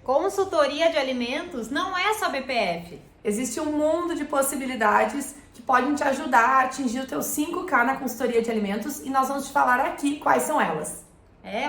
Consultoria de alimentos não é só BPF. Existe um mundo de possibilidades que podem te ajudar a atingir o teu 5K na consultoria de alimentos e nós vamos te falar aqui quais são elas.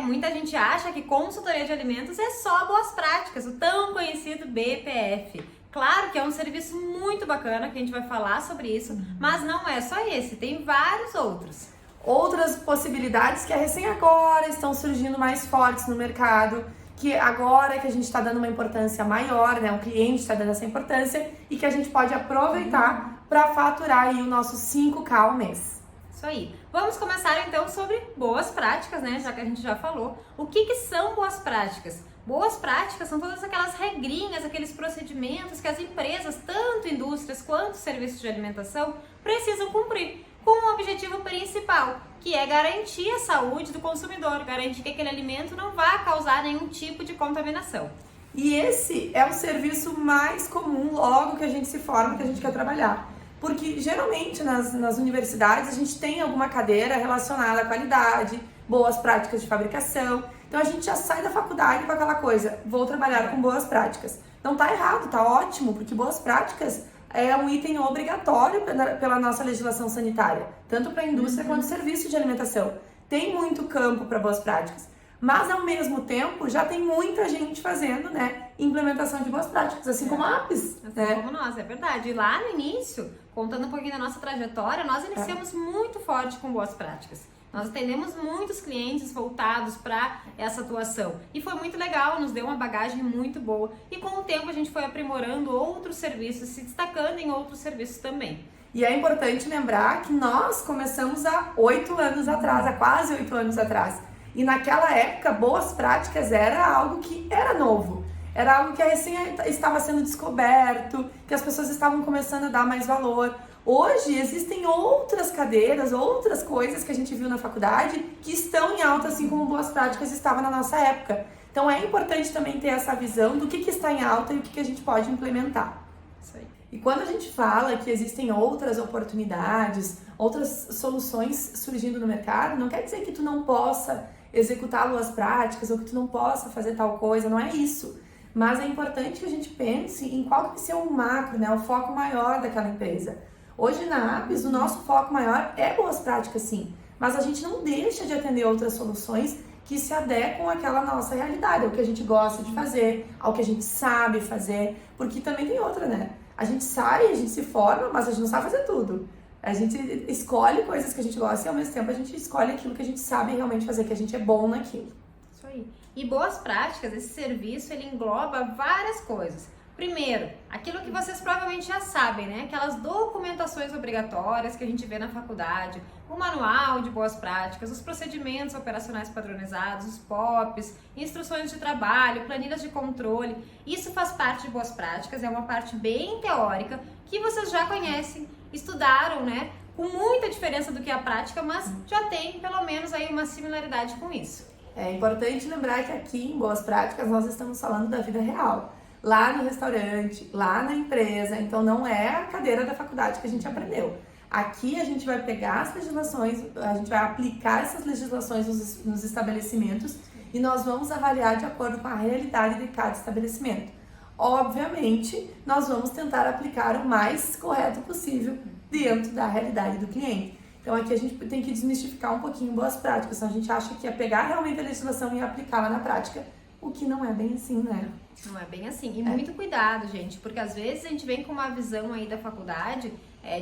Muita gente acha que consultoria de alimentos é só boas práticas, o tão conhecido BPF. Claro que é um serviço muito bacana, que a gente vai falar sobre isso, mas não é só esse, tem vários outros. Outras possibilidades que recém agora estão surgindo mais fortes no mercado, que agora que a gente está dando uma importância maior, né? O cliente está dando essa importância e que a gente pode aproveitar para faturar aí o nosso 5K ao mês. Isso aí. Vamos começar então sobre boas práticas, né? Já que a gente já falou. O que são boas práticas? Boas práticas são todas aquelas regrinhas, aqueles procedimentos que as empresas, tanto indústrias quanto serviços de alimentação, precisam cumprir, com um objetivo principal, que é garantir a saúde do consumidor, garantir que aquele alimento não vá causar nenhum tipo de contaminação. E esse é o serviço mais comum logo que a gente se forma, que a gente quer trabalhar. Porque geralmente nas universidades a gente tem alguma cadeira relacionada à qualidade, boas práticas de fabricação. Então a gente já sai da faculdade com aquela coisa, vou trabalhar com boas práticas. Não tá errado, tá ótimo, porque boas práticas é um item obrigatório pela nossa legislação sanitária, tanto para a indústria quanto serviço de alimentação. Tem muito campo para boas práticas, mas ao mesmo tempo já tem muita gente fazendo, né, implementação de boas práticas, assim como a APES. Assim como nós, é verdade. E lá no início, contando um pouquinho da nossa trajetória, nós iniciamos muito forte com boas práticas. Nós atendemos muitos clientes voltados para essa atuação e foi muito legal, nos deu uma bagagem muito boa e com o tempo a gente foi aprimorando outros serviços, se destacando em outros serviços também. E é importante lembrar que nós começamos há 8 anos atrás, há quase 8 anos atrás. E naquela época, boas práticas era algo que era novo, era algo que recém estava sendo descoberto, que as pessoas estavam começando a dar mais valor. Hoje existem outras cadeiras, outras coisas que a gente viu na faculdade que estão em alta, assim como boas práticas estavam na nossa época. Então é importante também ter essa visão do que está em alta e o que a gente pode implementar. Isso aí. E quando a gente fala que existem outras oportunidades, outras soluções surgindo no mercado, não quer dizer que tu não possa executar boas práticas ou que tu não possa fazer tal coisa, não é isso. Mas é importante que a gente pense em qual vai ser o macro, né, o foco maior daquela empresa. Hoje na APES, o nosso foco maior é boas práticas, sim, mas a gente não deixa de atender outras soluções que se adequam àquela nossa realidade, ao que a gente gosta de fazer, ao que a gente sabe fazer, porque também tem outra, né? A gente sai, a gente se forma, mas a gente não sabe fazer tudo. A gente escolhe coisas que a gente gosta e ao mesmo tempo a gente escolhe aquilo que a gente sabe realmente fazer, que a gente é bom naquilo. Isso aí. E boas práticas, esse serviço, ele engloba várias coisas. Primeiro, aquilo que vocês provavelmente já sabem, né? Aquelas documentações obrigatórias que a gente vê na faculdade, o manual de boas práticas, os procedimentos operacionais padronizados, os POPs, instruções de trabalho, planilhas de controle. Isso faz parte de boas práticas, é uma parte bem teórica que vocês já conhecem, estudaram, né? Com muita diferença do que a prática, mas já tem pelo menos aí uma similaridade com isso. É importante lembrar que aqui em Boas Práticas nós estamos falando da vida real. Lá no restaurante, lá na empresa, então não é a cadeira da faculdade que a gente aprendeu. Aqui a gente vai pegar as legislações, a gente vai aplicar essas legislações nos estabelecimentos e nós vamos avaliar de acordo com a realidade de cada estabelecimento. Obviamente, nós vamos tentar aplicar o mais correto possível dentro da realidade do cliente. Então aqui a gente tem que desmistificar um pouquinho boas práticas, senão a gente acha que é pegar realmente a legislação e aplicá-la na prática, o que não é bem assim, né? Não é bem assim. E muito cuidado, gente, porque às vezes a gente vem com uma visão aí da faculdade,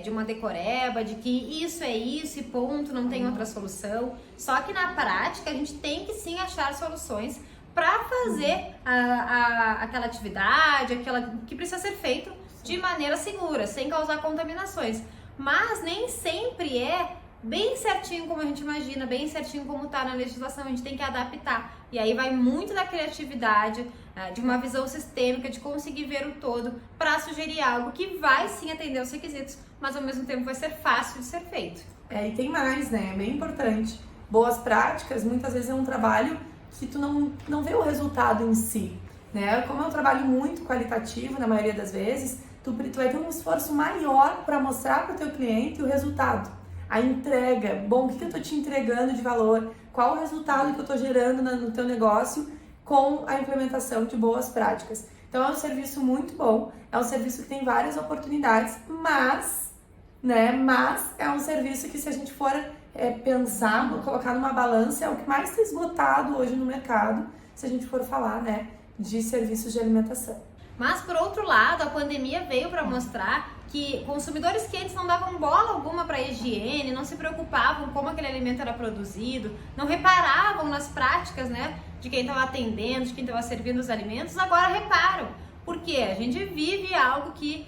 de uma decoreba, de que isso é isso e ponto, não tem outra solução. Só que na prática a gente tem que sim achar soluções para fazer aquela atividade, aquela que precisa ser feito de maneira segura, sem causar contaminações. Mas nem sempre é bem certinho como a gente imagina, bem certinho como está na legislação, a gente tem que adaptar. E aí vai muito da criatividade, de uma visão sistêmica, de conseguir ver o todo para sugerir algo que vai sim atender os requisitos, mas ao mesmo tempo vai ser fácil de ser feito. E tem mais, né? É bem importante. Boas práticas, muitas vezes é um trabalho que tu não vê o resultado em si, né? Como é um trabalho muito qualitativo, na maioria das vezes, tu vai ter um esforço maior para mostrar para o teu cliente o resultado. A entrega, bom, o que eu estou te entregando de valor, qual o resultado que eu estou gerando no teu negócio com a implementação de boas práticas. Então é um serviço muito bom, é um serviço que tem várias oportunidades, mas é um serviço que, se a gente for pensar, colocar numa balança, é o que mais está esgotado hoje no mercado, se a gente for falar, de serviços de alimentação. Mas, por outro lado, a pandemia veio para mostrar que consumidores que antes não davam bola alguma para a higiene, não se preocupavam como aquele alimento era produzido, não reparavam nas práticas, de quem estava atendendo, de quem estava servindo os alimentos, agora reparam. Porque a gente vive algo que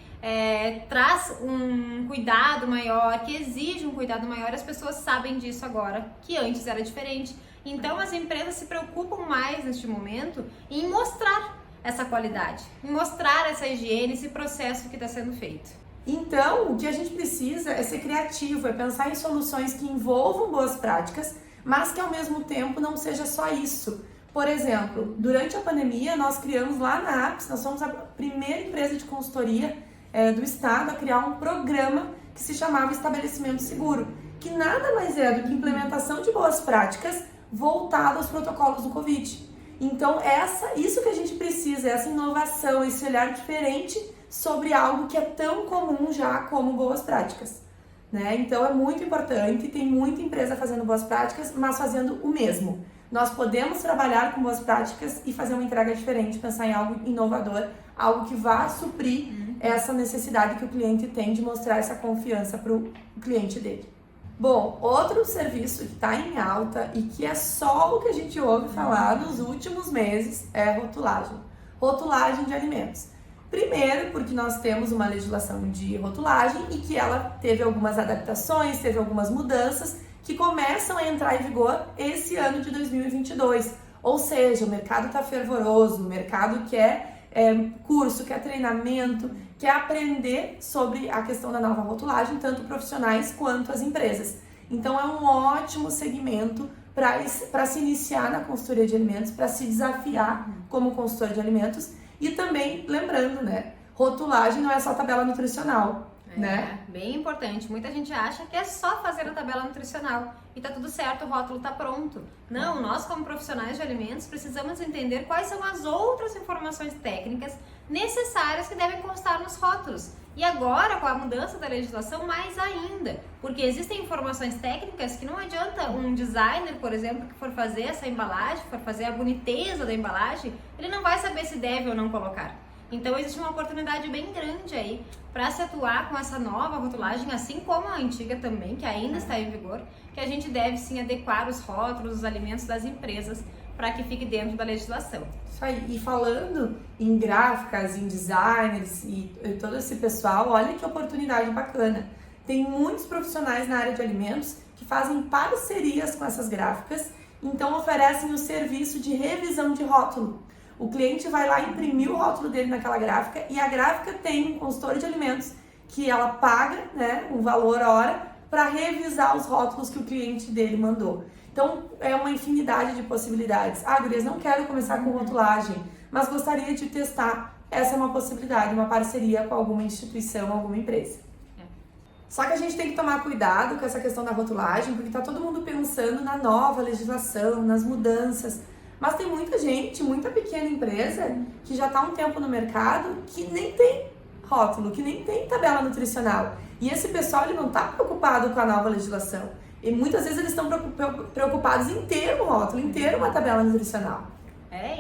traz um cuidado maior, que exige um cuidado maior, as pessoas sabem disso agora, que antes era diferente. Então, as empresas se preocupam mais neste momento em mostrar essa qualidade, em mostrar essa higiene, esse processo que está sendo feito. Então, o que a gente precisa é ser criativo, é pensar em soluções que envolvam boas práticas, mas que ao mesmo tempo não seja só isso. Por exemplo, durante a pandemia, nós criamos lá na APS, nós somos a primeira empresa de consultoria do Estado a criar um programa que se chamava Estabelecimento Seguro, que nada mais é do que implementação de boas práticas voltada aos protocolos do Covid. Então, isso que a gente precisa, essa inovação, esse olhar diferente sobre algo que é tão comum já como boas práticas. Então, é muito importante, tem muita empresa fazendo boas práticas, mas fazendo o mesmo. Nós podemos trabalhar com boas práticas e fazer uma entrega diferente, pensar em algo inovador, algo que vá suprir essa necessidade que o cliente tem de mostrar essa confiança para o cliente dele. Bom, outro serviço que está em alta e que é só o que a gente ouve falar nos últimos meses é rotulagem. Rotulagem de alimentos. Primeiro, porque nós temos uma legislação de rotulagem e que ela teve algumas adaptações, teve algumas mudanças que começam a entrar em vigor esse ano de 2022. Ou seja, o mercado está fervoroso, o mercado quer curso, quer treinamento, quer aprender sobre a questão da nova rotulagem, tanto profissionais quanto as empresas. Então é um ótimo segmento para se iniciar na consultoria de alimentos, para se desafiar como consultor de alimentos. E também, lembrando, rotulagem não é só tabela nutricional. Bem importante. Muita gente acha que é só fazer a tabela nutricional e tá tudo certo, o rótulo tá pronto. Não, nós como profissionais de alimentos precisamos entender quais são as outras informações técnicas necessárias que devem constar nos rótulos. E agora, com a mudança da legislação, mais ainda, porque existem informações técnicas que não adianta um designer, por exemplo, que for fazer essa embalagem, for fazer a boniteza da embalagem, ele não vai saber se deve ou não colocar. Então, existe uma oportunidade bem grande aí para se atuar com essa nova rotulagem, assim como a antiga também, que ainda está em vigor, que a gente deve sim adequar os rótulos, os alimentos das empresas para que fique dentro da legislação. Isso aí. E falando em gráficas, em designers e todo esse pessoal, olha que oportunidade bacana. Tem muitos profissionais na área de alimentos que fazem parcerias com essas gráficas, então oferecem o serviço de revisão de rótulo. O cliente vai lá imprimir o rótulo dele naquela gráfica e a gráfica tem um consultor de alimentos que ela paga um valor hora para revisar os rótulos que o cliente dele mandou. Então, é uma infinidade de possibilidades. Gurias, não quero começar com rotulagem, mas gostaria de testar. Essa é uma possibilidade, uma parceria com alguma instituição, alguma empresa. Só que a gente tem que tomar cuidado com essa questão da rotulagem, porque está todo mundo pensando na nova legislação, nas mudanças. Mas tem muita gente, muita pequena empresa que já está há um tempo no mercado que nem tem rótulo, que nem tem tabela nutricional. E esse pessoal ele não está preocupado com a nova legislação. E muitas vezes eles estão preocupados em ter um rótulo, em ter uma tabela nutricional.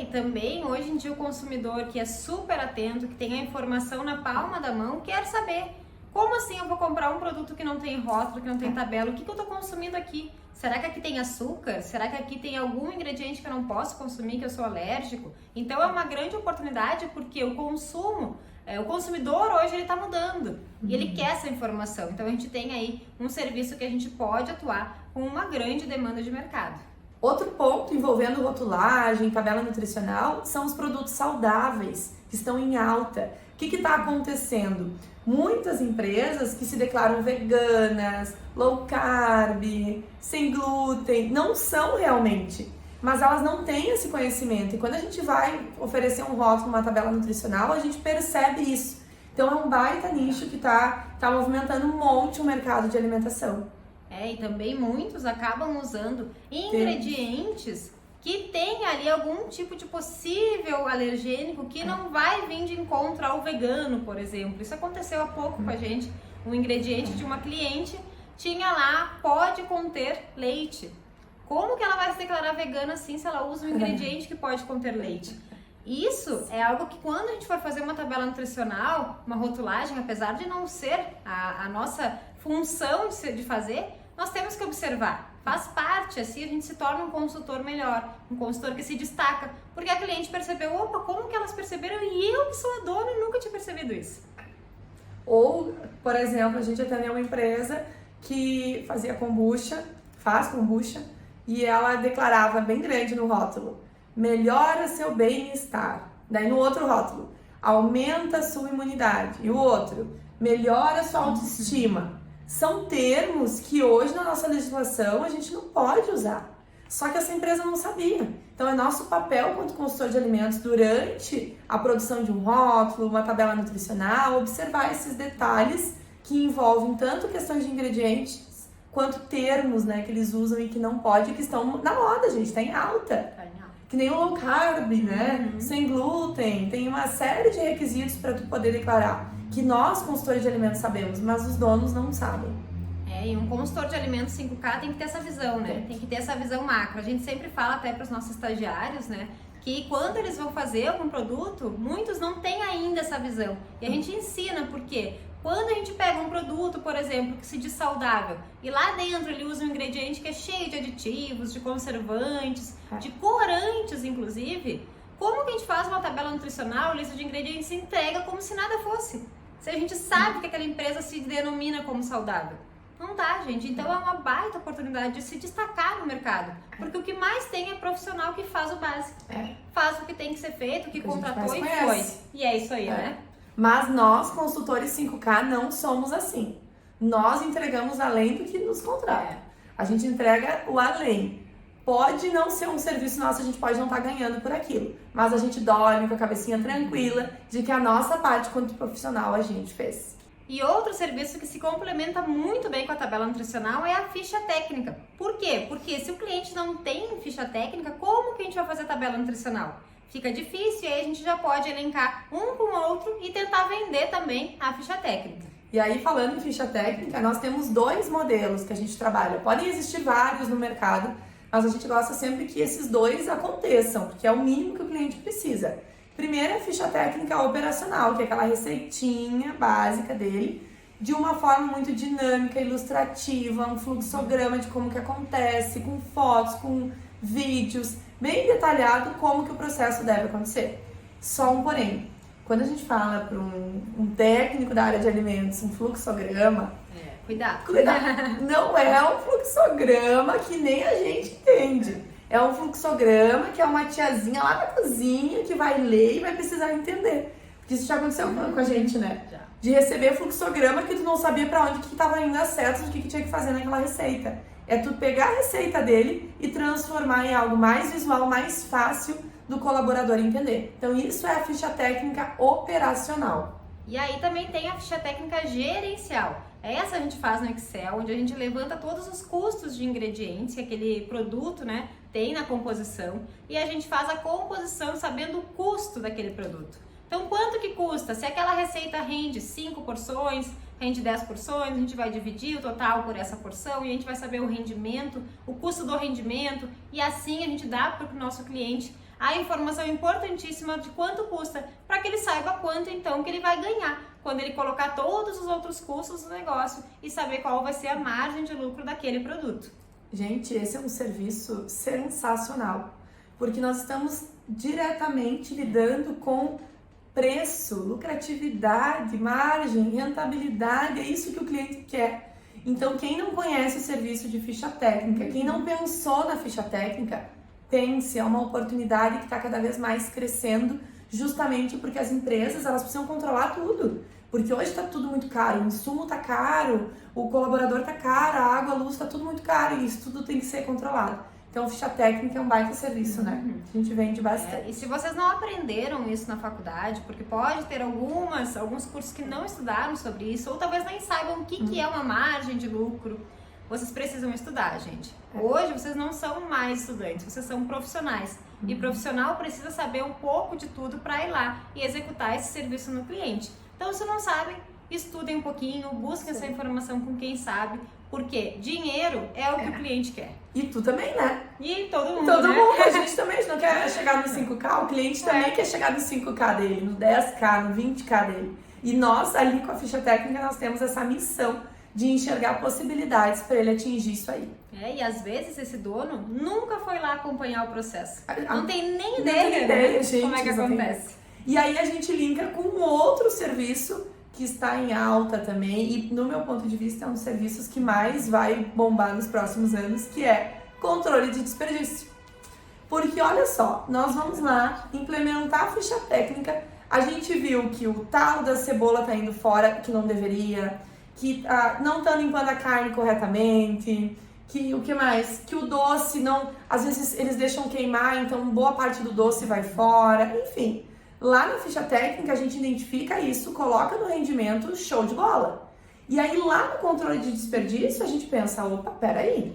E também hoje em dia o consumidor que é super atento, que tem a informação na palma da mão, quer saber como assim eu vou comprar um produto que não tem rótulo, que não tem tabela, o que eu estou consumindo aqui? Será que aqui tem açúcar? Será que aqui tem algum ingrediente que eu não posso consumir, que eu sou alérgico? Então é uma grande oportunidade porque o consumo, o consumidor hoje ele está mudando e ele quer essa informação. Então a gente tem aí um serviço que a gente pode atuar com uma grande demanda de mercado. Outro ponto envolvendo rotulagem, tabela nutricional, são os produtos saudáveis que estão em alta. O que está acontecendo? Muitas empresas que se declaram veganas, low carb, sem glúten, não são realmente, mas elas não têm esse conhecimento. E quando a gente vai oferecer um rótulo, uma tabela nutricional, a gente percebe isso. Então é um baita nicho que tá movimentando um monte o mercado de alimentação. E também muitos acabam usando ingredientes que tem ali algum tipo de possível alergênico que não vai vir de encontro ao vegano, por exemplo. Isso aconteceu há pouco com a gente. Um ingrediente de uma cliente tinha lá, pode conter leite. Como que ela vai se declarar vegana assim se ela usa um ingrediente que pode conter leite? Isso é algo que quando a gente for fazer uma tabela nutricional, uma rotulagem, apesar de não ser a nossa função de fazer, nós temos que observar. Faz parte, assim a gente se torna um consultor melhor, um consultor que se destaca, porque a cliente percebeu, opa, como que elas perceberam e eu que sou a dona e nunca tinha percebido isso. Ou, por exemplo, a gente atendeu uma empresa que fazia kombucha, faz kombucha, e ela declarava bem grande no rótulo, melhora seu bem-estar. Daí no outro rótulo, aumenta a sua imunidade. E o outro, melhora a sua autoestima. São termos que hoje na nossa legislação a gente não pode usar. Só que essa empresa não sabia. Então é nosso papel quanto consultor de alimentos durante a produção de um rótulo, uma tabela nutricional, observar esses detalhes que envolvem tanto questões de ingredientes quanto termos, né, que eles usam e que não pode, que estão na moda, gente, tá em alta. Que nem o low carb, né, sem glúten, tem uma série de requisitos para tu poder declarar, que nós, consultores de alimentos, sabemos, mas os donos não sabem. E um consultor de alimentos 5K tem que ter essa visão, né? Tem que ter essa visão macro. A gente sempre fala até para os nossos estagiários, né? Que quando eles vão fazer algum produto, muitos não têm ainda essa visão. E a gente ensina, por quê? Quando a gente pega um produto, por exemplo, que se diz saudável, e lá dentro ele usa um ingrediente que é cheio de aditivos, de conservantes, de corantes, inclusive, como que a gente faz uma tabela nutricional, lista de ingredientes e entrega como se nada fosse? Se a gente sabe que aquela empresa se denomina como saudável. Não dá, gente. Então é uma baita oportunidade de se destacar no mercado. Porque o que mais tem é profissional que faz o básico. Faz o que tem que ser feito, o que contratou e foi. E é isso aí, né? Mas nós, consultores 5K, não somos assim. Nós entregamos além do que nos contrata. A gente entrega o além. Pode não ser um serviço nosso, a gente pode não estar ganhando por aquilo. Mas a gente dorme com a cabecinha tranquila de que a nossa parte quanto profissional a gente fez. E outro serviço que se complementa muito bem com a tabela nutricional é a ficha técnica. Por quê? Porque se o cliente não tem ficha técnica, como que a gente vai fazer a tabela nutricional? Fica difícil e aí a gente já pode elencar um com o outro e tentar vender também a ficha técnica. E aí, falando em ficha técnica, nós temos 2 modelos que a gente trabalha. Podem existir vários no mercado, mas a gente gosta sempre que esses 2 aconteçam, porque é o mínimo que o cliente precisa. Primeiro é a ficha técnica operacional, que é aquela receitinha básica dele, de uma forma muito dinâmica, ilustrativa, um fluxograma de como que acontece, com fotos, com vídeos, bem detalhado como que o processo deve acontecer. Só um porém, quando a gente fala para um técnico da área de alimentos, um fluxograma, cuidado. Não é um fluxograma que nem a gente entende. É um fluxograma que é uma tiazinha lá na cozinha que vai ler e vai precisar entender. Porque isso já aconteceu com a gente, né? De receber fluxograma que tu não sabia pra onde que tava indo as setas, o que tinha que fazer naquela receita. É tu pegar a receita dele e transformar em algo mais visual, mais fácil do colaborador entender. Então isso é a ficha técnica operacional. E aí também tem a ficha técnica gerencial. Essa a gente faz no Excel, onde a gente levanta todos os custos de ingredientes que aquele produto, né, tem na composição, e a gente faz a composição sabendo o custo daquele produto. Então, quanto que custa? Se aquela receita rende 5 porções, rende 10 porções, a gente vai dividir o total por essa porção e a gente vai saber o rendimento, o custo do rendimento, e assim a gente dá para o nosso cliente a informação importantíssima de quanto custa, para que ele saiba quanto então que ele vai ganhar quando ele colocar todos os outros custos do negócio e saber qual vai ser a margem de lucro daquele produto. Gente, esse é um serviço sensacional, porque nós estamos diretamente lidando com preço, lucratividade, margem, rentabilidade, é isso que o cliente quer. Então, quem não conhece o serviço de ficha técnica, quem não pensou na ficha técnica, pense, é uma oportunidade que está cada vez mais crescendo, justamente porque as empresas elas precisam controlar tudo. Porque hoje está tudo muito caro, o insumo está caro, o colaborador está caro, a água, a luz está tudo muito caro e isso tudo tem que ser controlado. Então, ficha técnica é um baita serviço, né? A gente vende bastante. E se vocês não aprenderam isso na faculdade, porque pode ter alguns cursos que não estudaram sobre isso, ou talvez nem saibam o que é uma margem de lucro, vocês precisam estudar, gente. Hoje vocês não são mais estudantes, vocês são profissionais. E profissional precisa saber um pouco de tudo para ir lá e executar esse serviço no cliente. Então, se não sabem, estudem um pouquinho, busquem essa informação com quem sabe, porque dinheiro é o que o cliente quer. E tu também, né? E todo mundo, Todo né? mundo, a gente também, a gente não quer chegar no 5K, o cliente também quer chegar no 5K dele, no 10K, no 20K dele. E nós, ali com a ficha técnica, nós temos essa missão de enxergar possibilidades para ele atingir isso aí. E às vezes esse dono nunca foi lá acompanhar o processo. Não tem nem Não ideia, tem ideia, gente, como é que exatamente. acontece. E aí a gente linka com um outro serviço que está em alta também e, no meu ponto de vista, é um dos serviços que mais vai bombar nos próximos anos, que é controle de desperdício. Porque, olha só, nós vamos lá implementar a ficha técnica, a gente viu que o talo da cebola está indo fora, que não deveria, que não está limpando a carne corretamente, que o que mais? Que o doce não... Às vezes eles deixam queimar, então boa parte do doce vai fora, enfim... Lá na ficha técnica a gente identifica isso, coloca no rendimento, show de bola. E aí lá no controle de desperdício a gente pensa, opa, peraí,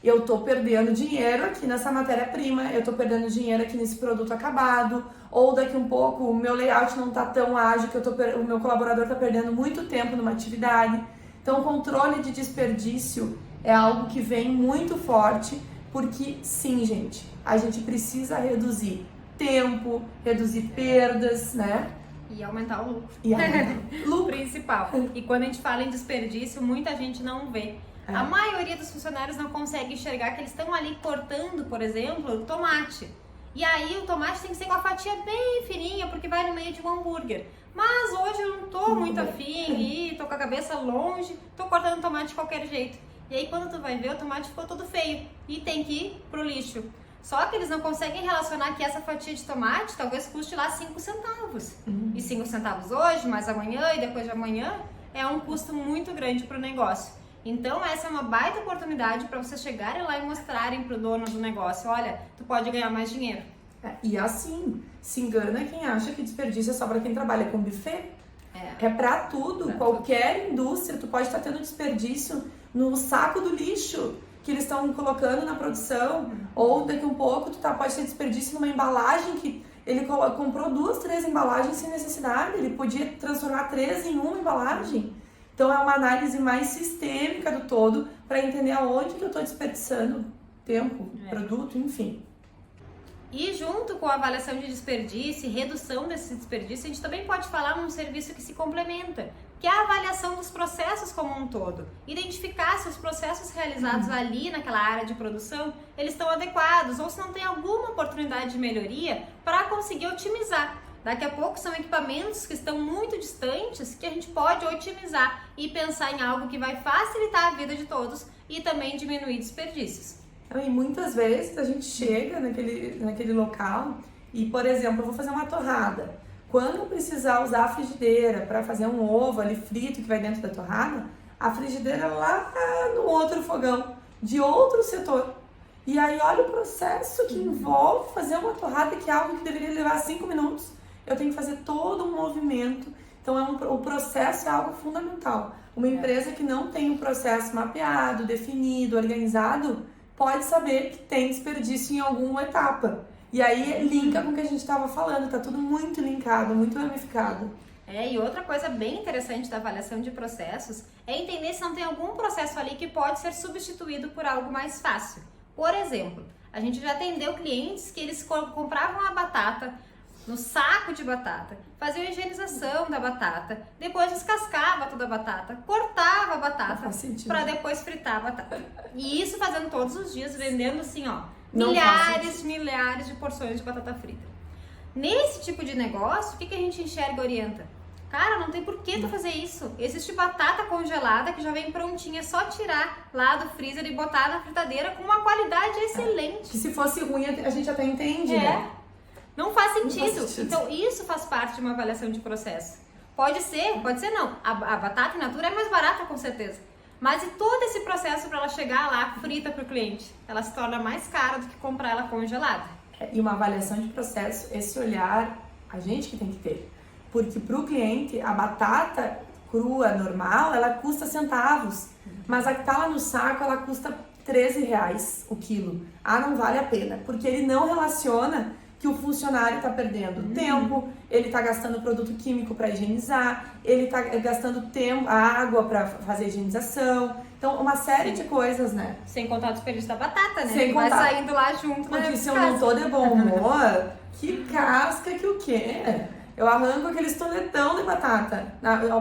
eu tô perdendo dinheiro aqui nessa matéria-prima, eu tô perdendo dinheiro aqui nesse produto acabado, ou daqui um pouco o meu layout não tá tão ágil, que o meu colaborador tá perdendo muito tempo numa atividade. Então o controle de desperdício é algo que vem muito forte, porque sim, gente, a gente precisa reduzir tempo, reduzir perdas, né? E aumentar o lucro. E lucro principal. E quando a gente fala em desperdício, muita gente não vê. A maioria dos funcionários não consegue enxergar que eles estão ali cortando, por exemplo, tomate. E aí o tomate tem que ser com a fatia bem fininha, porque vai no meio de um hambúrguer. Mas hoje eu não tô muito afim e tô com a cabeça longe, tô cortando tomate de qualquer jeito. E aí quando tu vai ver, o tomate ficou todo feio e tem que ir pro lixo. Só que eles não conseguem relacionar que essa fatia de tomate talvez custe lá 5 centavos. E 5 centavos hoje, mais amanhã e depois de amanhã, é um custo muito grande para o negócio. Então essa é uma baita oportunidade para vocês chegarem lá e mostrarem para o dono do negócio, olha, tu pode ganhar mais dinheiro. E assim, se engana quem acha que desperdício é só para quem trabalha com buffet. É para tudo, qualquer indústria, tu pode estar tendo desperdício no saco do lixo que eles estão colocando na produção, ou daqui um pouco tu pode ter desperdício numa embalagem que ele comprou 2, 3 embalagens sem necessidade, ele podia transformar 3 em uma embalagem. Então é uma análise mais sistêmica do todo para entender aonde que eu estou desperdiçando tempo, produto, enfim. E junto com a avaliação de desperdício e redução desse desperdício, a gente também pode falar num serviço que se complementa, que é a avaliação dos processos como um todo. Identificar se os processos realizados ali naquela área de produção, eles estão adequados ou se não tem alguma oportunidade de melhoria para conseguir otimizar. Daqui a pouco são equipamentos que estão muito distantes que a gente pode otimizar e pensar em algo que vai facilitar a vida de todos e também diminuir desperdícios. E muitas vezes a gente chega naquele local e, por exemplo, eu vou fazer uma torrada. Quando eu precisar usar a frigideira para fazer um ovo ali frito que vai dentro da torrada, a frigideira lá no outro fogão, de outro setor. E aí olha o processo que envolve fazer uma torrada, que é algo que deveria levar 5 minutos. Eu tenho que fazer todo um movimento. Então o processo é algo fundamental. Uma empresa que não tem um processo mapeado, definido, organizado, pode saber que tem desperdício em alguma etapa. E aí linka com o que a gente estava falando, tá tudo muito linkado, muito ramificado. E outra coisa bem interessante da avaliação de processos é entender se não tem algum processo ali que pode ser substituído por algo mais fácil. Por exemplo, a gente já atendeu clientes que eles compravam a batata no saco de batata, faziam a higienização da batata, depois descascava toda a batata, cortava a batata para depois fritar a batata. E isso fazendo todos os dias, vendendo assim, ó, milhares de porções de batata frita. Nesse tipo de negócio, o que a gente enxerga e orienta? Cara, não tem por que tu fazer isso. Existe batata congelada que já vem prontinha, é só tirar lá do freezer e botar na fritadeira com uma qualidade excelente. Que se fosse ruim, a gente até entende, né? Não faz sentido. Então, isso faz parte de uma avaliação de processo. Pode ser não. A batata in natura é mais barata, com certeza. Mas e todo esse processo para ela chegar lá frita para o cliente? Ela se torna mais cara do que comprar ela congelada. E uma avaliação de processo, esse olhar, a gente que tem que ter. Porque para o cliente, a batata crua, normal, ela custa centavos. Mas a que tá lá no saco, ela custa R$13 o quilo. Ah, não vale a pena. Porque ele não relaciona que o funcionário tá perdendo tempo, ele tá gastando produto químico para higienizar, ele tá gastando tempo, água para fazer a higienização. Então, uma série de coisas, né? Sem contar o desperdício da batata, né? Sem que vai contar. saindo lá junto. Porque se eu não tô de bom humor, que casca que o quê? Eu arranco aqueles tonetão de batata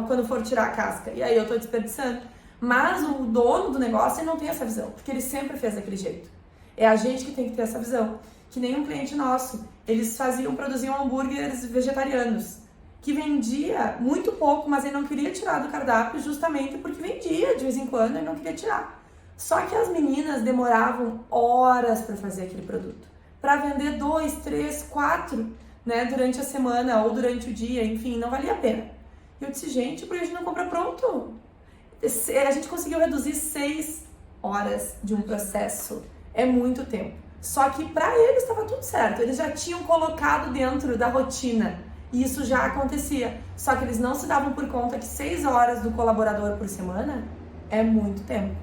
quando for tirar a casca. E aí eu tô desperdiçando. Mas o dono do negócio, ele não tem essa visão. Porque ele sempre fez daquele jeito. É a gente que tem que ter essa visão. Que nem um cliente nosso. Eles produziam hambúrgueres vegetarianos. Que vendia muito pouco, mas ele não queria tirar do cardápio justamente porque vendia de vez em quando e não queria tirar. Só que as meninas demoravam horas para fazer aquele produto. Para vender 2, 3, 4, né, durante a semana ou durante o dia, enfim, não valia a pena. E eu disse, gente, por que a gente não compra pronto? A gente conseguiu reduzir 6 horas de um processo. É muito tempo. Só que para eles estava tudo certo. Eles já tinham colocado dentro da rotina. E isso já acontecia. Só que eles não se davam por conta que 6 horas do colaborador por semana é muito tempo.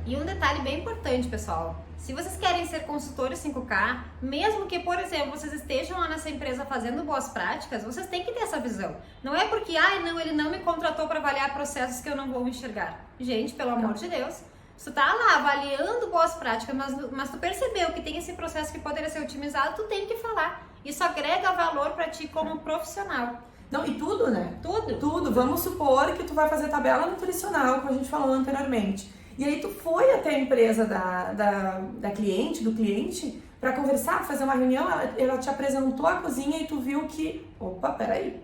E um detalhe bem importante, pessoal. Se vocês querem ser consultores 5K, mesmo que, por exemplo, vocês estejam lá nessa empresa fazendo boas práticas, vocês têm que ter essa visão. Não é porque, não, ele não me contratou para avaliar processos que eu não vou enxergar. Gente, pelo amor de Deus, se tu tá lá avaliando boas práticas, mas tu percebeu que tem esse processo que poderia ser otimizado, tu tem que falar. Isso agrega valor para ti como profissional. Não, e tudo, né? Tudo. Tudo. Vamos supor que tu vai fazer tabela nutricional, como a gente falou anteriormente. E aí tu foi até a empresa da cliente, do cliente, para conversar, fazer uma reunião, ela te apresentou a cozinha e tu viu que, opa, peraí,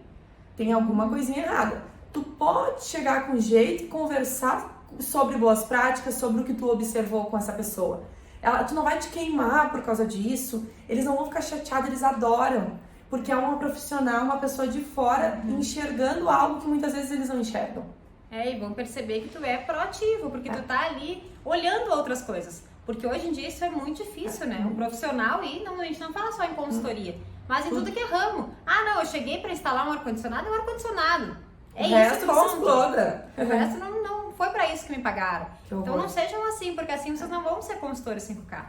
tem alguma coisinha errada. Tu pode chegar com jeito e conversar sobre boas práticas, sobre o que tu observou com essa pessoa. Tu não vai te queimar por causa disso, eles não vão ficar chateados, eles adoram. Porque é uma profissional, uma pessoa de fora, enxergando algo que muitas vezes eles não enxergam. E vão perceber que tu é proativo, porque tu tá ali olhando outras coisas. Porque hoje em dia isso é muito difícil, né? Um profissional, e a gente não fala só em consultoria, mas em tudo que é ramo. Não, eu cheguei para instalar um ar-condicionado, é um ar-condicionado. É isso, ponto. O resto não foi para isso que me pagaram. Então não sejam assim, porque assim vocês não vão ser consultores 5K.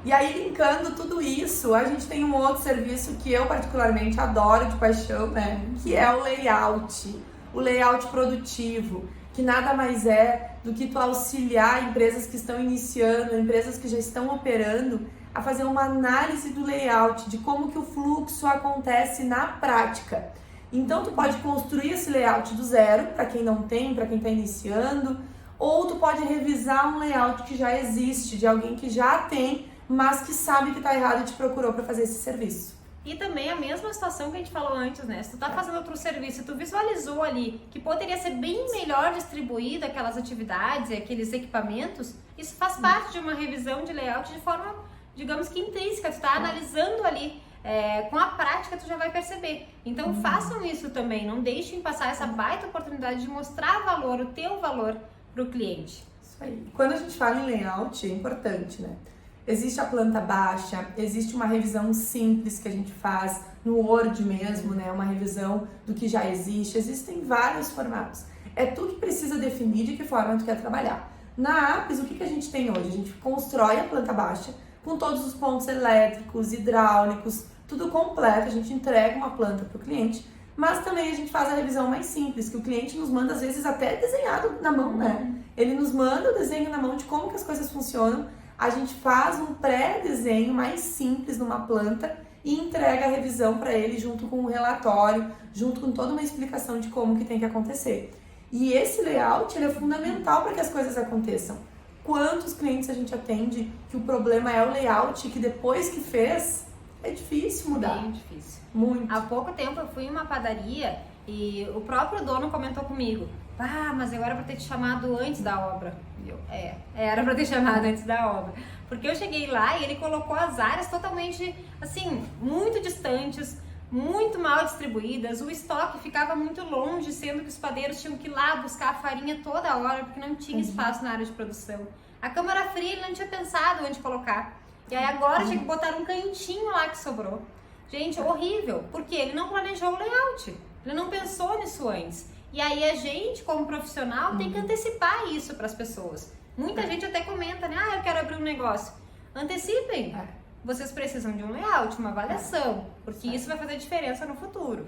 E aí, linkando tudo isso, a gente tem um outro serviço que eu particularmente adoro de paixão, né? Que é o layout. O layout produtivo, que nada mais é do que tu auxiliar empresas que estão iniciando, empresas que já estão operando, a fazer uma análise do layout, de como que o fluxo acontece na prática. Então, tu pode construir esse layout do zero, para quem não tem, para quem está iniciando, ou tu pode revisar um layout que já existe, de alguém que já tem, mas que sabe que está errado e te procurou para fazer esse serviço. E também a mesma situação que a gente falou antes, né? Se tu tá fazendo outro serviço e tu visualizou ali que poderia ser bem melhor distribuído aquelas atividades e aqueles equipamentos, isso faz parte de uma revisão de layout de forma, digamos que intrínseca. Tu tá analisando ali, com a prática tu já vai perceber. Então façam isso também, não deixem passar essa baita oportunidade de mostrar valor, o teu valor pro cliente. Isso aí. Quando a gente fala em layout, é importante, né? Existe a planta baixa, existe uma revisão simples que a gente faz no Word mesmo, né? Uma revisão do que já existe. Existem vários formatos. É tu que precisa definir de que forma tu quer trabalhar. Na Apps, o que a gente tem hoje? A gente constrói a planta baixa com todos os pontos elétricos, hidráulicos, tudo completo. A gente entrega uma planta para o cliente, mas também a gente faz a revisão mais simples, que o cliente nos manda, às vezes, até desenhado na mão, né? Ele nos manda o desenho na mão de como que as coisas funcionam. A gente faz um pré-desenho mais simples numa planta e entrega a revisão para ele junto com o relatório, junto com toda uma explicação de como que tem que acontecer. E esse layout, ele é fundamental para que as coisas aconteçam. Quantos clientes a gente atende que o problema é o layout, que depois que fez, é difícil mudar. Bem difícil. Muito. Há pouco tempo eu fui em uma padaria e o próprio dono comentou comigo: mas eu era para ter te chamado antes da obra. Era para ter chamado antes da obra. Porque eu cheguei lá e ele colocou as áreas totalmente, assim, muito distantes, muito mal distribuídas. O estoque ficava muito longe, sendo que os padeiros tinham que ir lá buscar a farinha toda hora, porque não tinha espaço na área de produção. A câmara fria ele não tinha pensado onde colocar. E aí agora tinha que botar um cantinho lá que sobrou. Gente, horrível, porque ele não planejou o layout. Ele não pensou nisso antes. E aí a gente, como profissional, tem que antecipar isso para as pessoas. Muita gente até comenta, né? Eu quero abrir um negócio. Antecipem. Vocês precisam de um layout, uma avaliação, porque isso vai fazer diferença no futuro.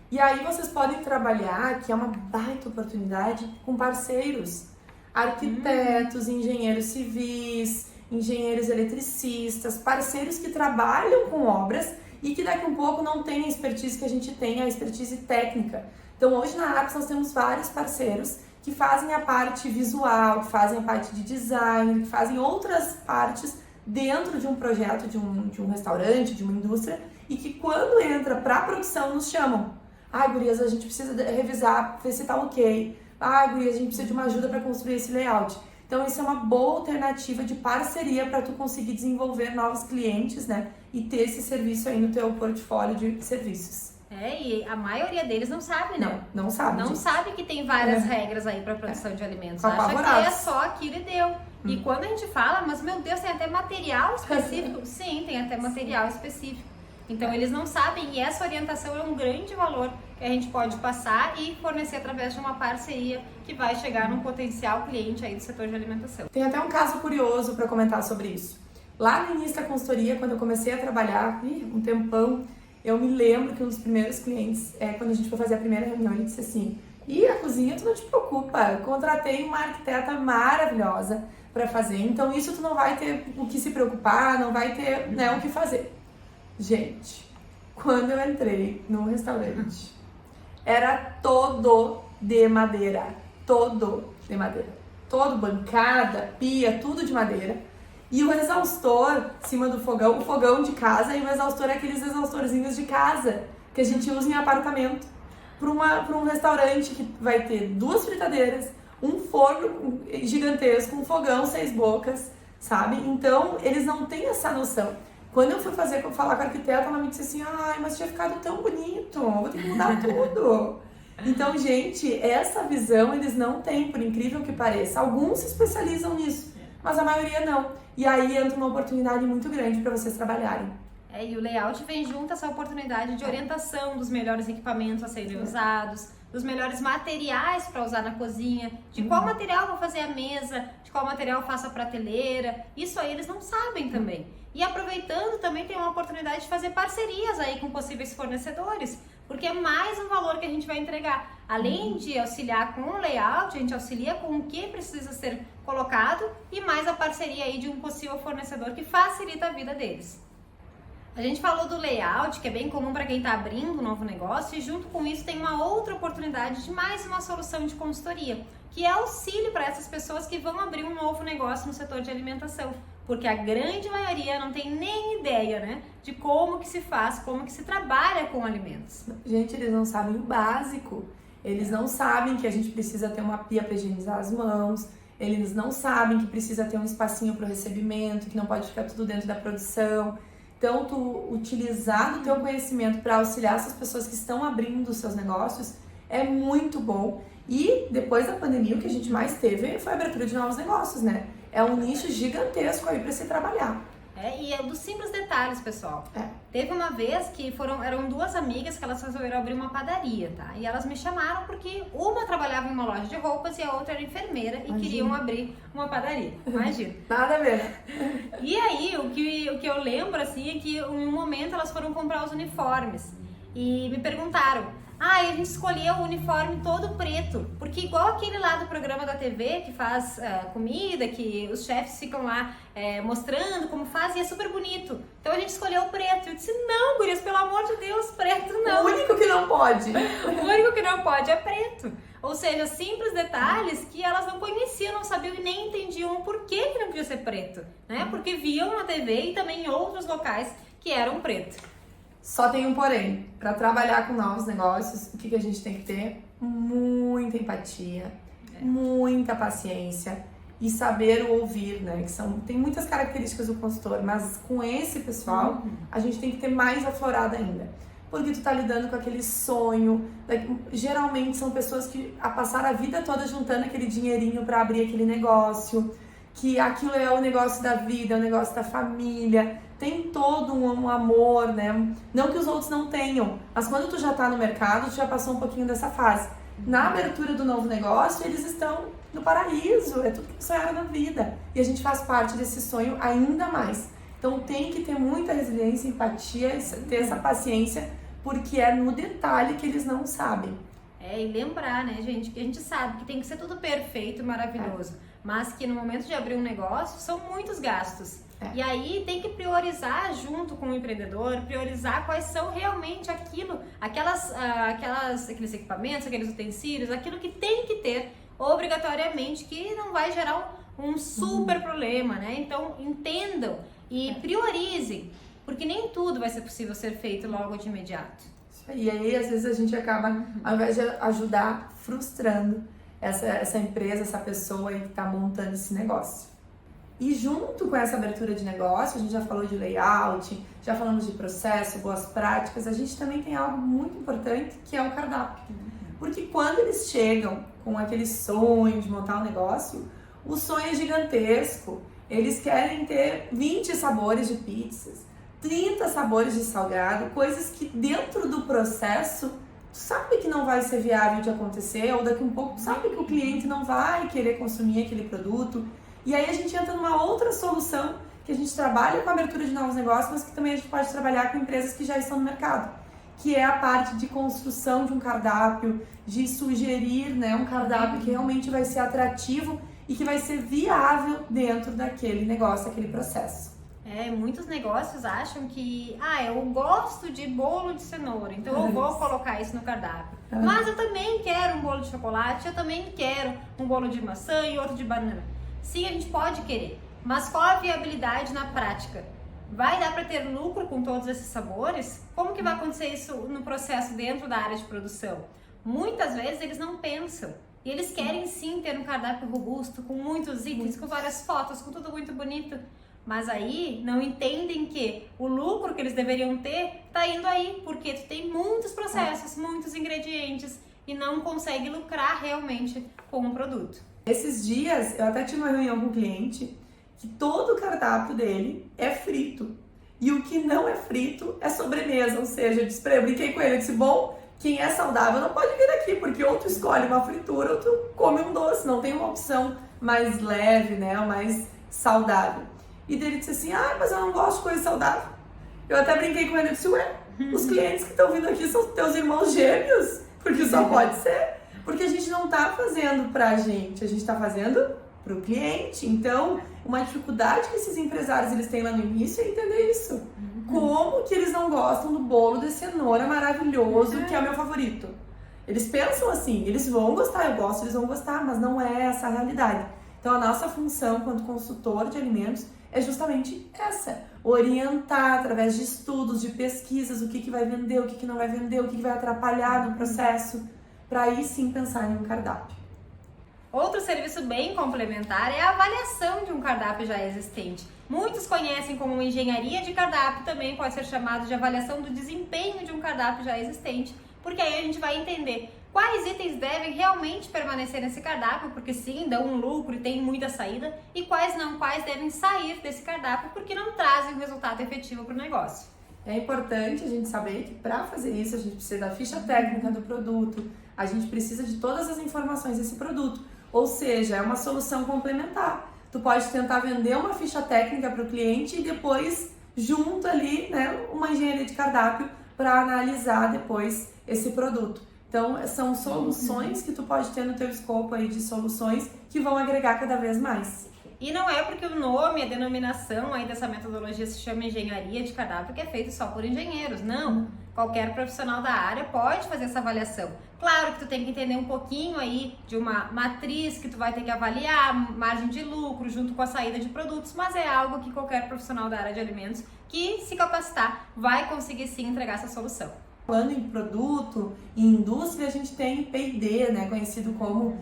E aí vocês podem trabalhar, que é uma baita oportunidade, com parceiros, arquitetos, engenheiros civis, engenheiros eletricistas, parceiros que trabalham com obras e que daqui a um pouco não tem a expertise que a gente tem, a expertise técnica. Então hoje na Apps nós temos vários parceiros que fazem a parte visual, que fazem a parte de design, que fazem outras partes dentro de um projeto, de um restaurante, de uma indústria, e que quando entra para a produção nos chamam. Gurias, a gente precisa revisar, ver se tá ok. Gurias, a gente precisa de uma ajuda para construir esse layout. Então isso é uma boa alternativa de parceria para tu conseguir desenvolver novos clientes, né? E ter esse serviço aí no teu portfólio de serviços. E a maioria deles não sabe, né? Não sabe. Não sabe que tem várias regras aí para produção de alimentos. Acha Apavorados. que é só aquilo e deu. E quando a gente fala, mas meu Deus, tem até material específico? Sim, tem até material específico. Então eles não sabem, e essa orientação é um grande valor que a gente pode passar e fornecer através de uma parceria que vai chegar num potencial cliente aí do setor de alimentação. Tem até um caso curioso para comentar sobre isso. Lá no início da consultoria, quando eu comecei a trabalhar, um tempão, eu me lembro que um dos primeiros clientes, quando a gente foi fazer a primeira reunião, ele disse assim: a cozinha tu não te preocupa, eu contratei uma arquiteta maravilhosa para fazer, então isso tu não vai ter o que se preocupar, não vai ter o que fazer. Gente, quando eu entrei no restaurante, era todo de madeira, todo bancada, pia, tudo de madeira. E o exaustor em cima do fogão, o fogão de casa, e o exaustor é aqueles exaustorzinhos de casa que a gente usa em apartamento. Para um restaurante que vai ter 2 fritadeiras, um forno gigantesco, um fogão 6 bocas, sabe? Então, eles não têm essa noção. Quando eu fui falar com a arquiteta, ela me disse assim: mas tinha ficado tão bonito, vou ter que mudar tudo. Então, gente, essa visão eles não têm, por incrível que pareça. Alguns se especializam nisso, mas a maioria não. E aí entra uma oportunidade muito grande para vocês trabalharem. E o layout vem junto essa oportunidade de orientação dos melhores equipamentos a serem usados, dos melhores materiais para usar na cozinha, de qual material vou fazer a mesa, de qual material eu faço a prateleira. Isso aí eles não sabem também. E aproveitando, também tem uma oportunidade de fazer parcerias aí com possíveis fornecedores, porque é mais um valor que a gente vai entregar. Além de auxiliar com o layout, a gente auxilia com o que precisa ser colocado e mais a parceria aí de um possível fornecedor que facilita a vida deles. A gente falou do layout, que é bem comum para quem está abrindo um novo negócio, e junto com isso tem uma outra oportunidade de mais uma solução de consultoria, que é auxílio para essas pessoas que vão abrir um novo negócio no setor de alimentação, porque a grande maioria não tem nem ideia, né, de como que se faz, como que se trabalha com alimentos. Gente, eles não sabem o básico, eles não sabem que a gente precisa ter uma pia para higienizar as mãos, eles não sabem que precisa ter um espacinho para o recebimento, que não pode ficar tudo dentro da produção. Então, tu utilizar o teu conhecimento para auxiliar essas pessoas que estão abrindo os seus negócios é muito bom. E depois da pandemia, o que a gente mais teve foi a abertura de novos negócios, né? É um nicho gigantesco aí para se trabalhar. E é dos simples detalhes, pessoal. Teve uma vez que eram 2 amigas que elas resolveram abrir uma padaria, tá? E elas me chamaram porque uma trabalhava em uma loja de roupas e a outra era enfermeira e queriam abrir uma padaria. Imagina. Nada a ver, né? E aí, o que eu lembro, assim, é que em um momento elas foram comprar os uniformes e me perguntaram: a gente escolheu o uniforme todo preto, porque igual aquele lá do programa da TV que faz comida, que os chefes ficam lá mostrando como faz, e é super bonito. Então a gente escolheu o preto. Eu disse: não, gurias, pelo amor de Deus, preto não. O único que não pode. O único que não pode é preto. Ou seja, simples detalhes que elas não conheciam, não sabiam e nem entendiam o porquê que não podia ser preto, né? Porque viam na TV e também em outros locais que eram preto. Só tem um porém, para trabalhar com novos negócios, o que a gente tem que ter? Muita empatia, muita paciência e saber ouvir, né? Tem muitas características do consultor, mas com esse pessoal, a gente tem que ter mais aflorado ainda. Porque tu tá lidando com aquele sonho, geralmente são pessoas que passaram a vida toda juntando aquele dinheirinho para abrir aquele negócio, que aquilo é o negócio da vida, é o negócio da família, tem todo um amor, né? Não que os outros não tenham, mas quando tu já tá no mercado, tu já passou um pouquinho dessa fase. Na abertura do novo negócio, eles estão no paraíso, é tudo que sonharam na vida. E a gente faz parte desse sonho ainda mais. Então tem que ter muita resiliência, empatia, ter essa paciência, porque é no detalhe que eles não sabem. E lembrar, né, gente, que a gente sabe que tem que ser tudo perfeito e maravilhoso, mas que no momento de abrir um negócio são muitos gastos. E aí tem que priorizar junto com o empreendedor, priorizar quais são realmente aqueles equipamentos, aqueles utensílios, aquilo que tem que ter obrigatoriamente, que não vai gerar um super problema, né? Então entendam e priorizem, porque nem tudo vai ser possível ser feito logo de imediato. E aí, às vezes, a gente acaba, ao invés de ajudar, frustrando essa empresa, essa pessoa aí que está montando esse negócio. E junto com essa abertura de negócio, a gente já falou de layout, já falamos de processo, boas práticas, a gente também tem algo muito importante, que é o cardápio. Porque quando eles chegam com aquele sonho de montar um negócio, o sonho é gigantesco. Eles querem ter 20 sabores de pizzas, 30 sabores de salgado, coisas que dentro do processo tu sabe que não vai ser viável de acontecer, ou daqui a um pouco tu sabe que o cliente não vai querer consumir aquele produto. E aí a gente entra numa outra solução, que a gente trabalha com a abertura de novos negócios, mas que também a gente pode trabalhar com empresas que já estão no mercado, que é a parte de construção de um cardápio, de sugerir, né, um cardápio que realmente vai ser atrativo e que vai ser viável dentro daquele negócio, daquele processo. Muitos negócios acham que, eu gosto de bolo de cenoura, então eu vou colocar isso no cardápio. Mas eu também quero um bolo de chocolate, eu também quero um bolo de maçã e outro de banana. Sim, a gente pode querer, mas qual a viabilidade na prática? Vai dar para ter lucro com todos esses sabores? Como que vai acontecer isso no processo dentro da área de produção? Muitas vezes eles não pensam. E eles querem sim ter um cardápio robusto, com muitos itens, com várias fotos, com tudo muito bonito. Mas aí não entendem que o lucro que eles deveriam ter tá indo aí, porque tu tem muitos processos, muitos ingredientes e não consegue lucrar realmente com o produto. Esses dias eu até tive uma reunião com um cliente que todo o cardápio dele é frito. E o que não é frito é sobremesa, ou seja, eu brinquei com ele, eu disse, bom, quem é saudável não pode vir aqui, porque ou tu escolhe uma fritura ou tu come um doce, não tem uma opção mais leve, né, mais saudável. E dele disse assim, mas eu não gosto de coisa saudável. Eu até brinquei com ele, eu disse, os clientes que estão vindo aqui são teus irmãos gêmeos, porque só pode ser. Porque a gente não tá fazendo pra gente tá fazendo pro cliente. Então, uma dificuldade que esses empresários eles têm lá no início é entender isso. Como que eles não gostam do bolo de cenoura maravilhoso, que é o meu favorito? Eles pensam assim, eles vão gostar, eu gosto, eles vão gostar, mas não é essa a realidade. Então, a nossa função quanto consultor de alimentos é justamente essa, orientar através de estudos, de pesquisas, o que vai vender, o que não vai vender, o que vai atrapalhar no processo, para aí sim pensar em um cardápio. Outro serviço bem complementar é a avaliação de um cardápio já existente. Muitos conhecem como engenharia de cardápio, também pode ser chamado de avaliação do desempenho de um cardápio já existente, porque aí a gente vai entender quais itens devem realmente permanecer nesse cardápio, porque sim, dão um lucro e tem muita saída, e quais não, quais devem sair desse cardápio, porque não trazem um resultado efetivo para o negócio. É importante a gente saber que para fazer isso a gente precisa da ficha técnica do produto, a gente precisa de todas as informações desse produto, ou seja, é uma solução complementar. Tu pode tentar vender uma ficha técnica para o cliente e depois junto ali, né, uma engenharia de cardápio para analisar depois esse produto. Então, são soluções que tu pode ter no teu escopo aí de soluções que vão agregar cada vez mais. E não é porque o nome, a denominação aí dessa metodologia se chama engenharia de cardápio que é feito só por engenheiros. Não, qualquer profissional da área pode fazer essa avaliação. Claro que tu tem que entender um pouquinho aí de uma matriz que tu vai ter que avaliar, margem de lucro junto com a saída de produtos, mas é algo que qualquer profissional da área de alimentos que se capacitar vai conseguir sim entregar essa solução. Falando em produto, em indústria, a gente tem P&D, né, conhecido como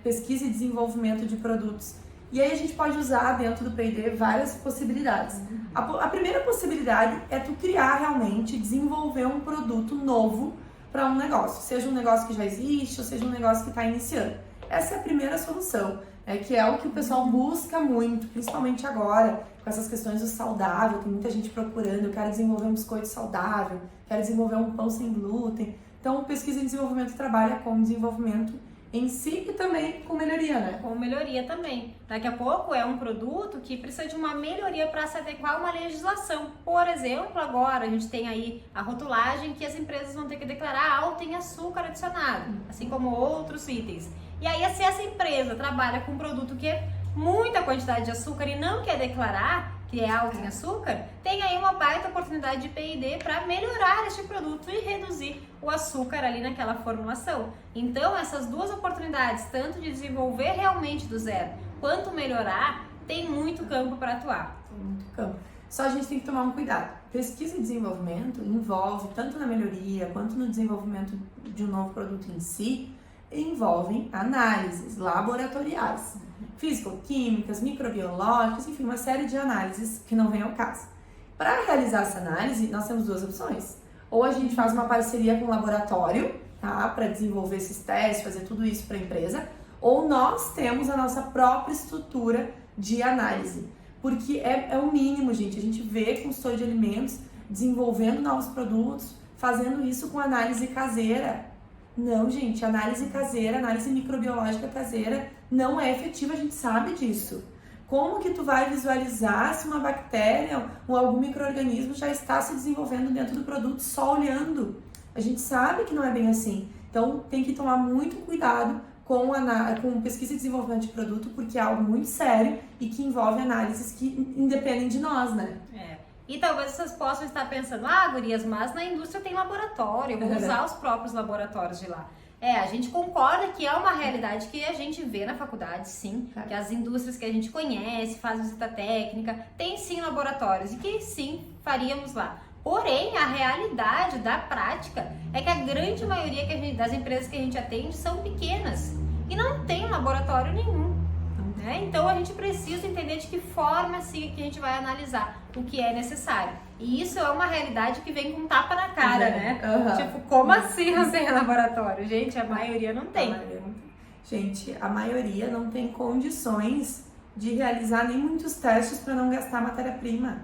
pesquisa e desenvolvimento de produtos. E aí a gente pode usar dentro do P&D várias possibilidades. A primeira possibilidade é tu criar realmente, desenvolver um produto novo para um negócio. Seja um negócio que já existe ou seja um negócio que está iniciando. Essa é a primeira solução, que é o que o pessoal busca muito, principalmente agora, com essas questões do saudável. Tem muita gente procurando, eu quero desenvolver um biscoito saudável, quero desenvolver um pão sem glúten. Então, pesquisa e desenvolvimento trabalha com desenvolvimento em si e também com melhoria, né? Com melhoria também. Daqui a pouco é um produto que precisa de uma melhoria para se adequar a uma legislação. Por exemplo, agora a gente tem aí a rotulagem que as empresas vão ter que declarar alto em açúcar adicionado, assim como outros itens. E aí, se essa empresa trabalha com um produto que é muita quantidade de açúcar e não quer declarar que é alto em açúcar, tem aí uma baita oportunidade de P&D para melhorar este produto e reduzir o açúcar ali naquela formulação. Então, essas duas oportunidades, tanto de desenvolver realmente do zero, quanto melhorar, tem muito campo para atuar. Tem muito campo. Só a gente tem que tomar um cuidado. Pesquisa e desenvolvimento envolve, tanto na melhoria quanto no desenvolvimento de um novo produto em si, envolvem análises laboratoriais, físico-químicas, microbiológicas, enfim, uma série de análises que não vem ao caso. Para realizar essa análise, nós temos duas opções. Ou a gente faz uma parceria com o laboratório, tá, para desenvolver esses testes, fazer tudo isso para a empresa, ou nós temos a nossa própria estrutura de análise. Porque é o mínimo, gente. A gente vê consultor de alimentos desenvolvendo novos produtos, fazendo isso com análise caseira. Não, gente, análise caseira, análise microbiológica caseira não é efetiva, a gente sabe disso. Como que tu vai visualizar se uma bactéria ou algum micro-organismo já está se desenvolvendo dentro do produto só olhando? A gente sabe que não é bem assim. Então, tem que tomar muito cuidado com pesquisa e desenvolvimento de produto, porque é algo muito sério e que envolve análises que independem de nós, né? E talvez vocês possam estar pensando, gurias, mas na indústria tem laboratório, eu vou usar os próprios laboratórios de lá. A gente concorda que é uma realidade que a gente vê na faculdade, sim, que as indústrias que a gente conhece, faz visita técnica, tem sim laboratórios e que sim, faríamos lá. Porém, a realidade da prática é que a grande maioria das empresas que a gente atende são pequenas e não tem laboratório nenhum. Então a gente precisa entender de que forma assim que a gente vai analisar o que é necessário. E isso é uma realidade que vem com um tapa na cara, né? Tipo, como assim não tem laboratório? Gente, a maioria não tem. Gente, a maioria não tem condições de realizar nem muitos testes para não gastar matéria-prima.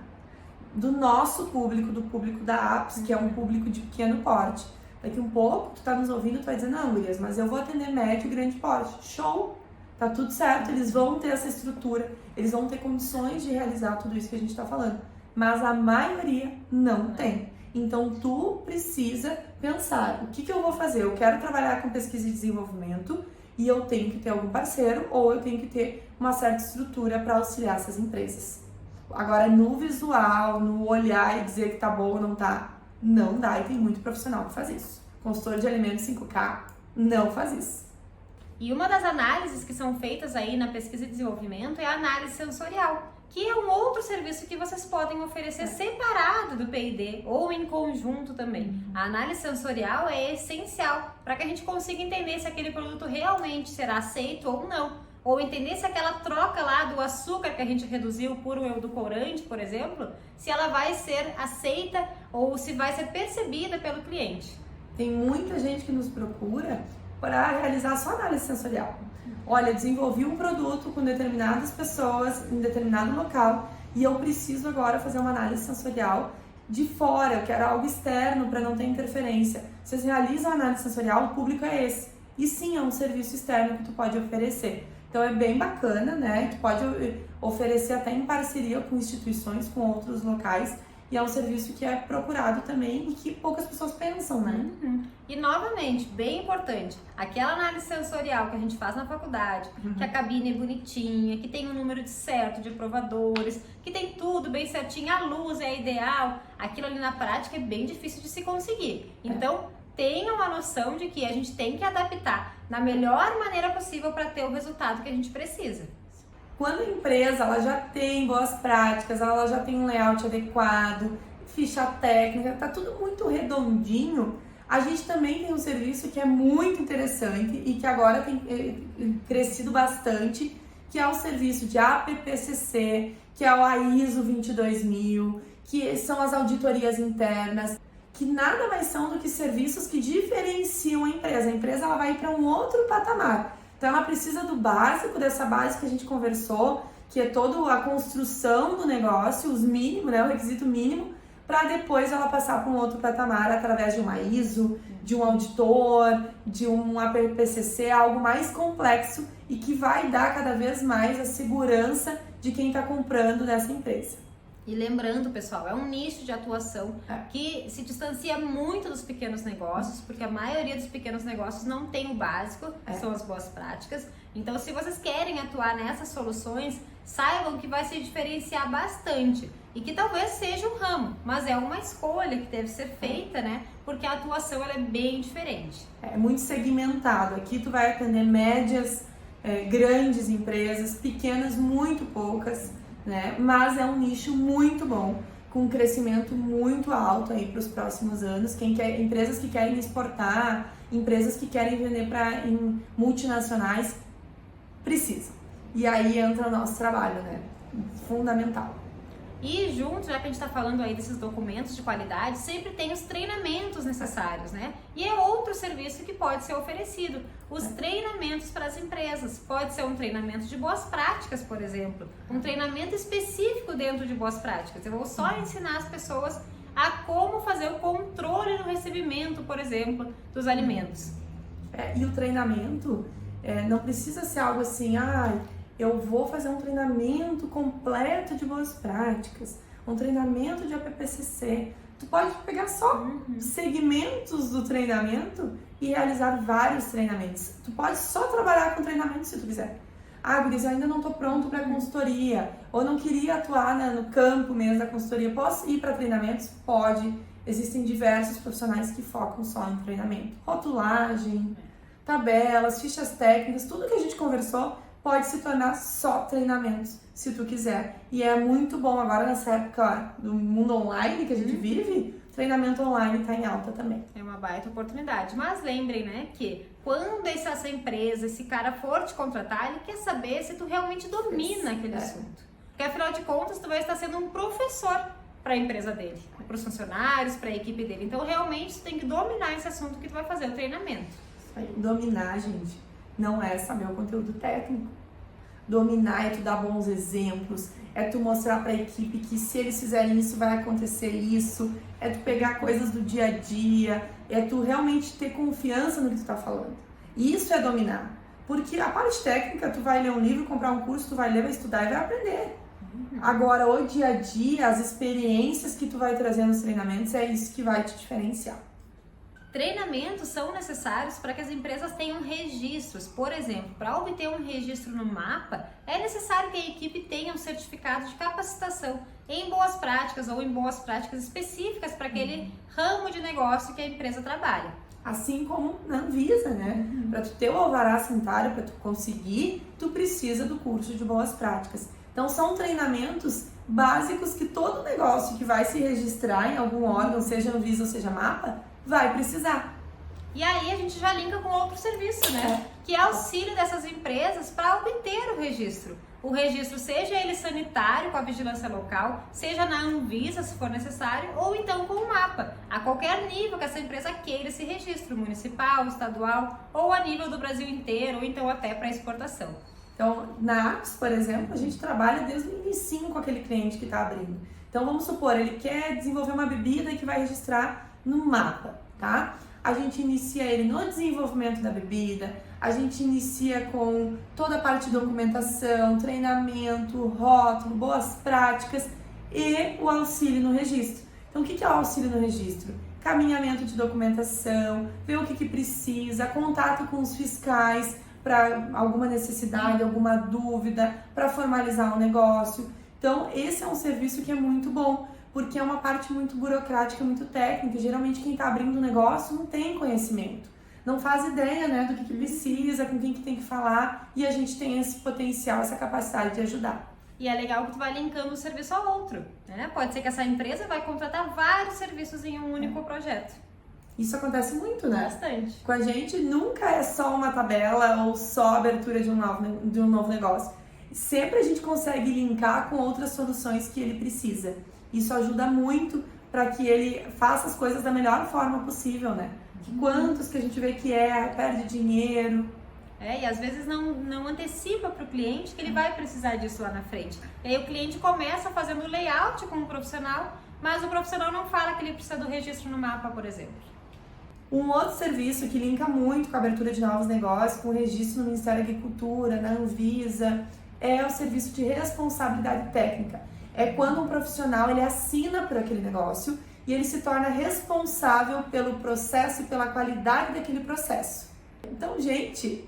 Do nosso público, do público da APS, que é um público de pequeno porte. Daqui um pouco, tu tá nos ouvindo, tu vai dizer, não, Gurias, mas eu vou atender médio e grande porte. Show! Tá tudo certo, eles vão ter essa estrutura, eles vão ter condições de realizar tudo isso que a gente tá falando. Mas a maioria não tem. Então, tu precisa pensar, o que eu vou fazer? Eu quero trabalhar com pesquisa e desenvolvimento e eu tenho que ter algum parceiro ou eu tenho que ter uma certa estrutura para auxiliar essas empresas. Agora, no visual, no olhar e dizer que tá bom ou não tá, não dá e tem muito profissional que faz isso. Consultor de alimentos 5K não faz isso. E uma das análises que são feitas aí na pesquisa e desenvolvimento é a análise sensorial, que é um outro serviço que vocês podem oferecer separado do P&D ou em conjunto também. A análise sensorial é essencial para que a gente consiga entender se aquele produto realmente será aceito ou não. Ou entender se aquela troca lá do açúcar que a gente reduziu por um edulcorante, por exemplo, se ela vai ser aceita ou se vai ser percebida pelo cliente. Tem muita gente que nos procura para realizar só análise sensorial. Olha, desenvolvi um produto com determinadas pessoas em determinado local e eu preciso agora fazer uma análise sensorial de fora, eu quero algo externo para não ter interferência. Vocês realizam a análise sensorial, o público é esse. E sim, é um serviço externo que tu pode oferecer. Então é bem bacana, né? Tu pode oferecer até em parceria com instituições, com outros locais. E é um serviço que é procurado também e que poucas pessoas pensam, né? E novamente, bem importante, aquela análise sensorial que a gente faz na faculdade, que a cabine é bonitinha, que tem um número certo de provadores, que tem tudo bem certinho, a luz é ideal, aquilo ali na prática é bem difícil de se conseguir. Então, tenha uma noção de que a gente tem que adaptar da melhor maneira possível para ter o resultado que a gente precisa. Quando a empresa ela já tem boas práticas, ela já tem um layout adequado, ficha técnica, tá tudo muito redondinho, a gente também tem um serviço que é muito interessante e que agora tem crescido bastante, que é o serviço de APPCC, que é o ISO 22000, que são as auditorias internas, que nada mais são do que serviços que diferenciam a empresa. A empresa ela vai para um outro patamar. Então ela precisa do básico, dessa base que a gente conversou, que é toda a construção do negócio, os mínimos, né, o requisito mínimo, para depois ela passar para um outro patamar através de uma ISO, de um auditor, de um APPCC, algo mais complexo e que vai dar cada vez mais a segurança de quem está comprando dessa empresa. E lembrando, pessoal, é um nicho de atuação que se distancia muito dos pequenos negócios, porque a maioria dos pequenos negócios não tem o básico, que são as boas práticas. Então, se vocês querem atuar nessas soluções, saibam que vai se diferenciar bastante e que talvez seja um ramo, mas é uma escolha que deve ser feita, né? Porque a atuação ela é bem diferente. É muito segmentado. Aqui tu vai atender médias, grandes empresas, pequenas muito poucas, né? Mas é um nicho muito bom, com um crescimento muito alto aí para os próximos anos. Empresas que querem exportar, empresas que querem vender para multinacionais, precisam. E aí entra o nosso trabalho, né? Fundamental. E junto, já que a gente está falando aí desses documentos de qualidade, sempre tem os treinamentos necessários, né? E é outro serviço que pode ser oferecido. Os treinamentos para as empresas. Pode ser um treinamento de boas práticas, por exemplo. Um treinamento específico dentro de boas práticas. Eu vou só ensinar as pessoas a como fazer o controle no recebimento, por exemplo, dos alimentos. E o treinamento não precisa ser algo assim, eu vou fazer um treinamento completo de boas práticas, um treinamento de APPCC. Tu pode pegar só segmentos do treinamento e realizar vários treinamentos. Tu pode só trabalhar com treinamento se tu quiser. Guris, eu ainda não estou pronto para consultoria, ou não queria atuar no campo mesmo da consultoria. Posso ir para treinamentos? Pode. Existem diversos profissionais que focam só em treinamento. Rotulagem, tabelas, fichas técnicas, tudo que a gente conversou pode se tornar só treinamentos, se tu quiser. E é muito bom agora nessa época do mundo online que a gente vive, treinamento online está em alta também. É uma baita oportunidade. Mas lembrem, né, que quando essa empresa, esse cara for te contratar, ele quer saber se tu realmente domina aquele assunto. Porque afinal de contas, tu vai estar sendo um professor para a empresa dele, para os funcionários, para a equipe dele. Então, realmente, tu tem que dominar esse assunto que tu vai fazer, o treinamento. Dominar, gente, não é saber o conteúdo técnico. Dominar é tu dar bons exemplos, é tu mostrar para a equipe que se eles fizerem isso vai acontecer isso, é tu pegar coisas do dia a dia, é tu realmente ter confiança no que tu tá falando. Isso é dominar. Porque a parte técnica, tu vai ler um livro, comprar um curso, tu vai ler, vai estudar e vai aprender. Agora, o dia a dia, as experiências que tu vai trazer nos treinamentos, é isso que vai te diferenciar. Treinamentos são necessários para que as empresas tenham registros. Por exemplo, para obter um registro no mapa, é necessário que a equipe tenha um certificado de capacitação em boas práticas ou em boas práticas específicas para aquele ramo de negócio que a empresa trabalha. Assim como na Anvisa, né? Para tu ter o alvará sanitário, para tu conseguir, tu precisa do curso de boas práticas. Então, são treinamentos básicos que todo negócio que vai se registrar em algum órgão, seja Anvisa ou seja MAPA, vai precisar. E aí a gente já linka com outro serviço, né? Que é auxílio dessas empresas para obter o registro. O registro, seja ele sanitário com a vigilância local, seja na Anvisa, se for necessário, ou então com o MAPA, a qualquer nível que essa empresa queira esse registro, municipal, estadual, ou a nível do Brasil inteiro, ou então até para exportação. Então, na Atos, por exemplo, a gente trabalha desde o início com aquele cliente que está abrindo. Então, vamos supor, ele quer desenvolver uma bebida que vai registrar no MAPA, tá? A gente inicia ele no desenvolvimento da bebida, a gente inicia com toda a parte de documentação, treinamento, rótulo, boas práticas e o auxílio no registro. Então, o que é o auxílio no registro? Caminhamento de documentação, ver o que precisa, contato com os fiscais para alguma necessidade, alguma dúvida, para formalizar um negócio. Então, esse é um serviço que é muito bom, porque é uma parte muito burocrática, muito técnica. Geralmente quem está abrindo um negócio não tem conhecimento, não faz ideia, né, do que precisa, com quem que tem que falar, e a gente tem esse potencial, essa capacidade de ajudar. E é legal que tu vai linkando um serviço ao outro, né? Pode ser que essa empresa vai contratar vários serviços em um único projeto. Isso acontece muito, né? Bastante. Com a gente nunca é só uma tabela ou só a abertura de um novo negócio. Sempre a gente consegue linkar com outras soluções que ele precisa. Isso ajuda muito para que ele faça as coisas da melhor forma possível, né? Quantos que a gente vê que perde dinheiro. E às vezes não antecipa para o cliente que ele vai precisar disso lá na frente. E aí o cliente começa fazendo o layout com o profissional, mas o profissional não fala que ele precisa do registro no mapa, por exemplo. Um outro serviço que linka muito com a abertura de novos negócios, com o registro no Ministério da Agricultura, na Anvisa, é o serviço de responsabilidade técnica. É quando um profissional ele assina por aquele negócio e ele se torna responsável pelo processo e pela qualidade daquele processo. Então, gente,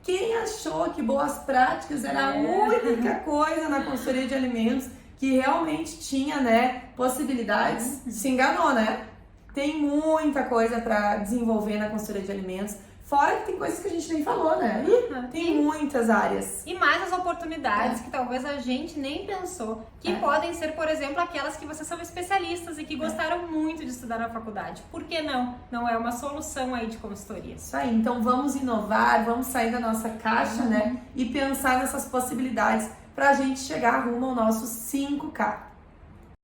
quem achou que boas práticas era a única coisa na consultoria de alimentos que realmente tinha, né, possibilidades, se enganou, né? Tem muita coisa para desenvolver na consultoria de alimentos, fora que tem coisas que a gente nem falou, né? Tem muitas áreas. E mais as oportunidades que talvez a gente nem pensou, que podem ser, por exemplo, aquelas que vocês são especialistas e que gostaram muito de estudar na faculdade. Por que não? Não é uma solução aí de consultoria. Isso aí, então vamos inovar, vamos sair da nossa caixa, né? E pensar nessas possibilidades para a gente chegar rumo ao nosso 5K.